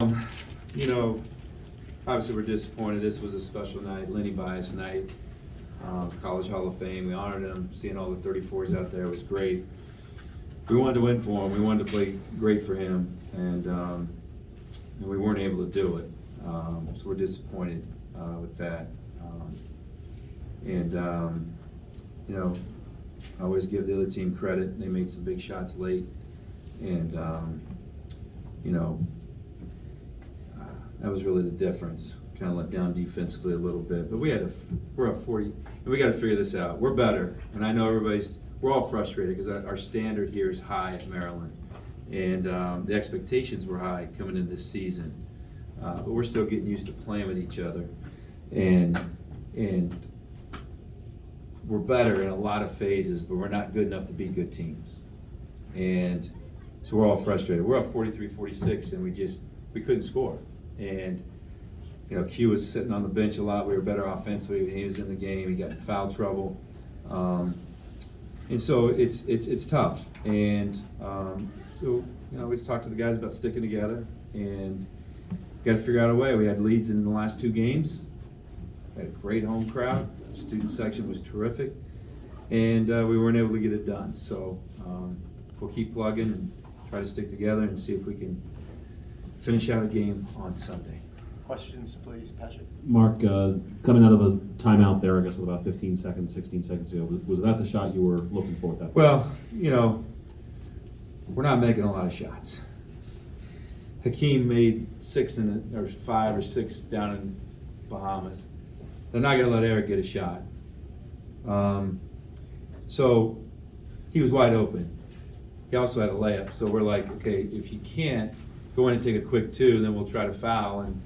You know, obviously we're disappointed. This was a special night, Lenny Bias night, College Hall of Fame. We honored him. Seeing all the 34s out there was great. We wanted to win for him. We wanted to play great for him, and we weren't able to do it. So we're disappointed with that. You know, I always give the other team credit. They made some big shots late, and you know, that was really the difference. Kind of let down defensively a little bit, but we're up 40, and we got to figure this out. We're better, and I know we're all frustrated because our standard here is high at Maryland, and the expectations were high coming into this season, but we're still getting used to playing with each other, and we're better in a lot of phases, but we're not good enough to beat good teams, and so we're all frustrated. We're up 43-46, and we couldn't score. And you know, Q was sitting on the bench a lot. We were better offensively. He was in the game. He got in foul trouble, and so it's tough. And so you know, we just talked to the guys about sticking together and got to figure out a way. We had leads in the last two games. We had a great home crowd. The student section was terrific, and we weren't able to get it done. So we'll keep plugging and try to stick together and see if we can finish out a game on Sunday. Questions, please, Patrick. Mark, coming out of a timeout there, I guess with about 15 seconds, 16 seconds ago, was that the shot you were looking for at that point? Well, you know, we're not making a lot of shots. Hakeem made 5 or 6 down in Bahamas. They're not going to let Eric get a shot. So he was wide open. He also had a layup. So we're like, okay, if you can't, go in and take a quick 2, then we'll try to foul, and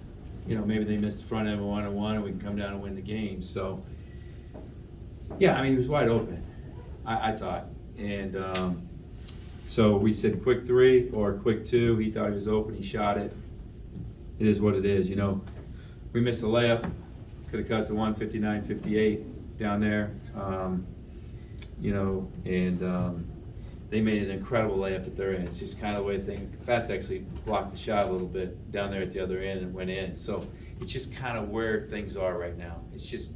you know, maybe they miss the front end of 1-on-1 and we can come down and win the game. So yeah, I mean, he was wide open, I thought, and so we said quick 3 or quick 2. He thought he was open, he shot it. It is what it is, you know. We missed a layup, could have cut to 159-58 down there, you know, and they made an incredible layup at their end. It's just kind of the way Fats actually blocked the shot a little bit down there at the other end and went in. So it's just kind of where things are right now. It's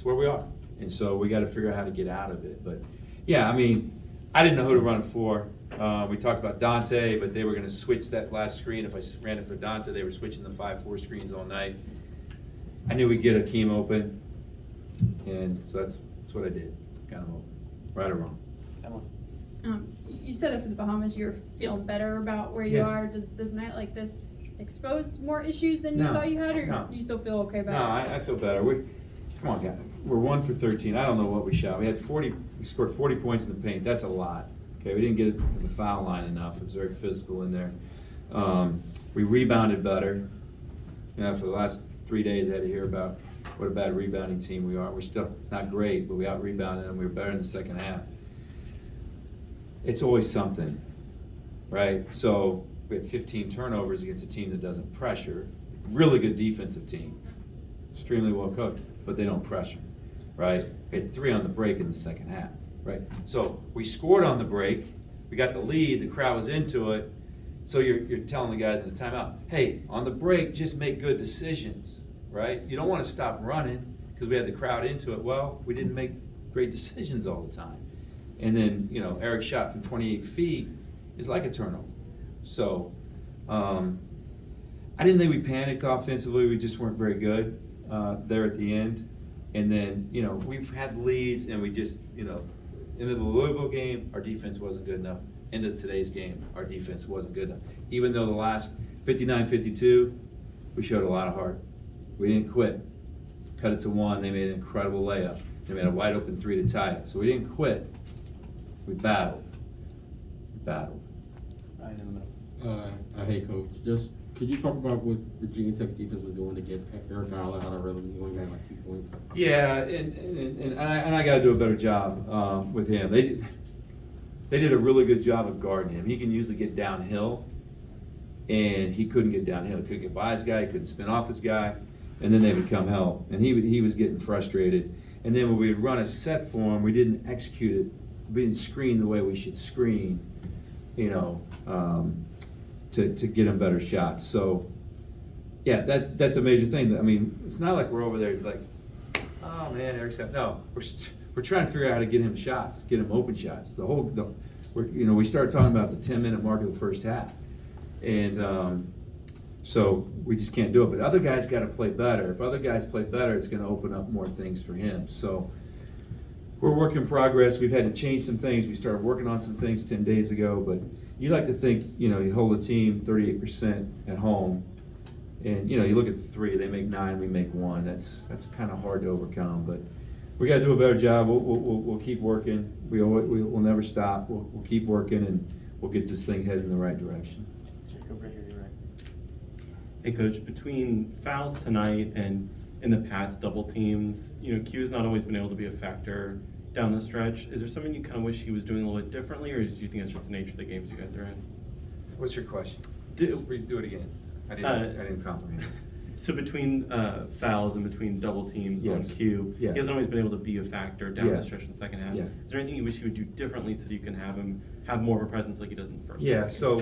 where we are. And so we got to figure out how to get out of it. But yeah, I mean, I didn't know who to run it for. We talked about Dante, but they were going to switch that last screen. If I ran it for Dante, they were switching the 5-4 screens all night. I knew we'd get Hakeem open, and so that's what I did. Got him open, right or wrong. Emily. You said after the Bahamas you're feeling better about where you are. Does a night like this expose more issues than you thought you had, or do you still feel okay about it? No, I feel better. Come on, guys. We're 1 for 13. I don't know what we shot. We scored 40 points in the paint. That's a lot. Okay, we didn't get it to the foul line enough. It was very physical in there. We rebounded better. You know, for the last 3 days I had to hear about what a bad rebounding team we are. We're still not great, but we out-rebounded them. We were better in the second half. It's always something, right? So we had 15 turnovers against a team that doesn't pressure. Really good defensive team, extremely well coached, but they don't pressure, right? We had 3 on the break in the second half, right? So we scored on the break. We got the lead. The crowd was into it. So you're telling the guys in the timeout, hey, on the break, just make good decisions, right? You don't want to stop running because we had the crowd into it. Well, we didn't make great decisions all the time. And then, you know, Eric's shot from 28 feet is like a turnover. So I didn't think we panicked offensively. We just weren't very good there at the end. And then, you know, we've had leads, and we just, you know, into the Louisville game, our defense wasn't good enough. Into today's game, our defense wasn't good enough. Even though the last 59-52, we showed a lot of heart. We didn't quit. Cut it to 1. They made an incredible layup. They made a wide open 3 to tie it. So we didn't quit. We battled. Ryan in the middle. Hey, Coach. Just could you talk about what Virginia Tech's defense was doing to get Eric Isla out of rhythm? He only got like 2 points. Yeah, and I got to do a better job with him. They did a really good job of guarding him. He can usually get downhill, and he couldn't get downhill. He couldn't get by his guy. He couldn't spin off his guy, and then they would come help. And he was getting frustrated. And then when we would run a set for him, we didn't execute it. We didn't screen the way we should screen, you know, to get them better shots. So, yeah, that's a major thing. I mean, it's not like we're over there like, oh man, Eric's out. No, we're trying to figure out how to get him shots, get him open shots. We started talking about the 10-minute mark of the first half, and so we just can't do it. But other guys got to play better. If other guys play better, it's going to open up more things for him. So we're a work in progress. We've had to change some things. We started working on some things 10 days ago, but you like to think, you hold a team 38% at home, and you look at the three, they make 9, we make 1. That's kind of hard to overcome, but we got to do a better job. We'll keep working. We'll never stop. We'll keep working, and we'll get this thing headed in the right direction. Jake, over here, you're right. Hey coach, between fouls tonight and in the past double teams, Q's not always been able to be a factor down the stretch. Is there something you kind of wish he was doing a little bit differently, or do you think it's just the nature of the games you guys are in? What's your question? Please do it again. I didn't comprehend it. So between fouls and between double teams Yes. on Q, Yeah. he hasn't always been able to be a factor down Yeah. the stretch in the second half. Yeah. Is there anything you wish he would do differently so that you can have him have more of a presence like he does in the first? Yeah, half? so,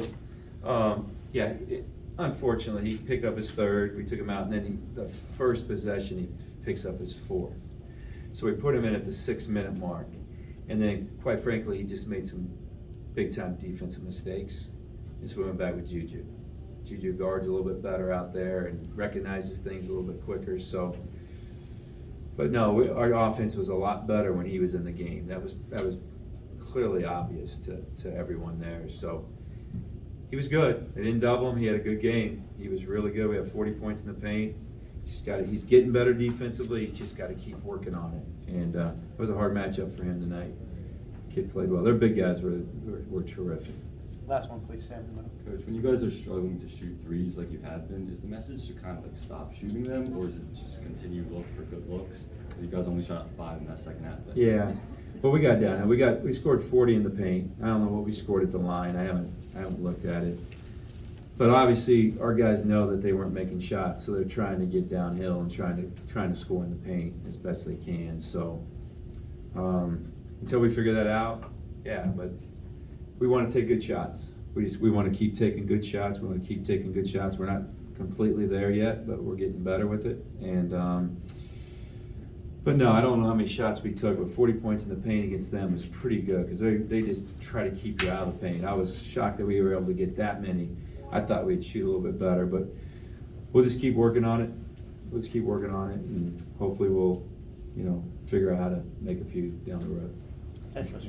unfortunately, he picked up his third, we took him out, and then the first possession, he picks up his fourth. So we put him in at the 6-minute mark, and then, quite frankly, he just made some big-time defensive mistakes, and so we went back with Juju. Juju guards a little bit better out there and recognizes things a little bit quicker, so. But no, our offense was a lot better when he was in the game. That was clearly obvious to everyone there, so. He was good. They didn't double him. He had a good game. He was really good. We have 40 points in the paint. He's getting better defensively. He's just got to keep working on it. And it was a hard matchup for him tonight. Kid played well. Their big guys were terrific. Last one, please, Sam, in the middle. Coach, when you guys are struggling to shoot threes like you have been, is the message to kind of like stop shooting them, or is it just continue to look for good looks? You guys only shot 5 in that second half. Yeah, but we got down. We scored 40 in the paint. I don't know what we scored at the line. I haven't looked at it. But obviously, our guys know that they weren't making shots, so they're trying to get downhill and trying to score in the paint as best they can. So until we figure that out, yeah. But we want to take good shots. We want to keep taking good shots. We want to keep taking good shots. We're not completely there yet, but we're getting better with it. And but no, I don't know how many shots we took, but 40 points in the paint against them was pretty good because they just try to keep you out of the paint. I was shocked that we were able to get that many. I thought we'd shoot a little bit better, but we'll just keep working on it. Let's keep working on it, and hopefully we'll, figure out how to make a few down the road. Thanks, Coach.